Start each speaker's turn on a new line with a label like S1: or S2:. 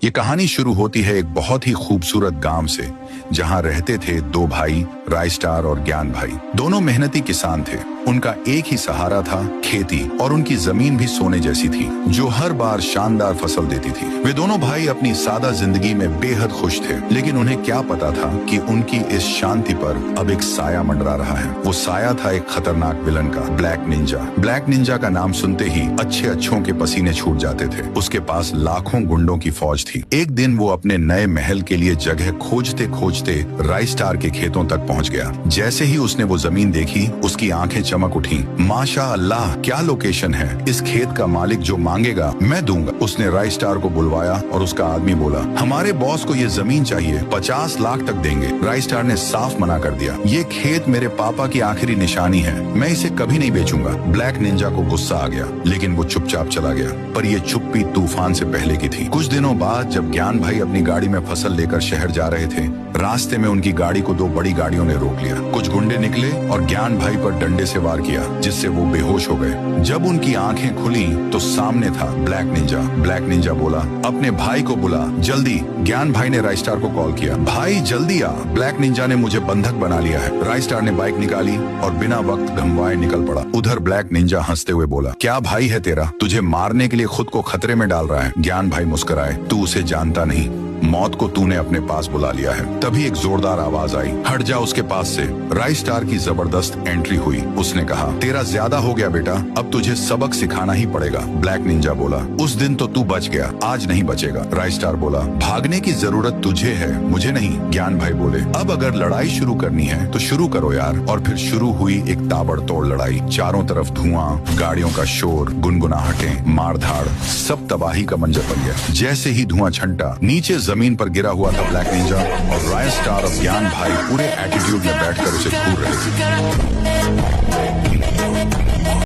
S1: ये कहानी शुरू होती है एक बहुत ही खूबसूरत गांव से, जहां रहते थे दो भाई, रायस्टार और ज्ञान भाई। दोनों मेहनती किसान थे। उनका एक ही सहारा था खेती, और उनकी जमीन भी सोने जैसी थी, जो हर बार शानदार फसल देती थी। वे दोनों भाई अपनी सादा जिंदगी में बेहद खुश थे, लेकिन उन्हें क्या पता था कि उनकी इस शांति पर अब एक साया मंडरा रहा है। वो साया था एक खतरनाक विलन का, ब्लैक निंजा। ब्लैक निंजा का नाम सुनते ही अच्छे अच्छों के पसीने छूट जाते थे। उसके पास लाखों गुंडों की फौज थी। एक दिन वो अपने नए महल के लिए जगह खोजते खोजते रायस्टार के खेतों तक पहुंच गया। जैसे ही उसने वो जमीन देखी, उसकी आंखें चमक उठी। माशा अल्लाह, क्या लोकेशन है! इस खेत का मालिक जो मांगेगा मैं दूंगा। उसने रायस्टार को बुलवाया और उसका आदमी बोला, हमारे बॉस को ये जमीन चाहिए, 50 लाख तक देंगे। रायस्टार ने साफ मना कर दिया, ये खेत मेरे पापा की आखिरी निशानी है, मैं इसे कभी नहीं बेचूंगा। ब्लैक निंजा को गुस्सा आ गया, लेकिन वो चुपचाप चला गया। पर ये चुप्पी तूफान से पहले की थी। कुछ दिनों बाद जब ज्ञान भाई अपनी गाड़ी में फसल लेकर शहर जा रहे थे, रास्ते में उनकी गाड़ी को दो बड़ी गाड़ियों ने रोक लिया। कुछ गुंडे निकले और ज्ञान भाई पर डंडे से वार किया, जिससे वो बेहोश हो गए। जब उनकी आंखें खुली तो सामने था ब्लैक निंजा। ब्लैक निंजा बोला, अपने भाई को बुला जल्दी। ज्ञान भाई ने रायस्टार को कॉल किया, भाई जल्दी आ, ब्लैक निंजा ने मुझे बंधक बना लिया है। रायस्टार ने बाइक निकाली और बिना वक्त गंवाए निकल पड़ा। उधर ब्लैक निंजा हंसते हुए बोला, क्या भाई है तेरा, तुझे मारने के लिए खुद को खतरे में डाल रहा है। ज्ञान भाई मुस्कुराए, तू उसे जानता नहीं, मौत को तूने अपने पास बुला लिया है। तभी एक जोरदार आवाज आई, हट जा उसके पास से। रायस्टार की जबरदस्त एंट्री हुई। उसने कहा, तेरा ज्यादा हो गया बेटा, अब तुझे सबक सिखाना ही पड़ेगा। ब्लैक निंजा बोला, उस दिन तो तू बच गया, आज नहीं बचेगा। रायस्टार बोला, भागने की जरूरत तुझे है, मुझे नहीं। ज्ञान भाई बोले, अब अगर लड़ाई शुरू करनी है तो शुरू करो यार। और फिर शुरू हुई एक ताबड़तोड़ लड़ाई। चारों तरफ धुआं, गाड़ियों का शोर, गुनगुनाहटें, मारधाड़, सब तबाही का मंजर बन गया। जैसे ही धुआं छंटा, नीचे जमीन पर गिरा हुआ था ब्लैक निंजा, और रायस्टार और ज्ञान भाई पूरे एटीट्यूड में बैठकर उसे घूर रहे थे।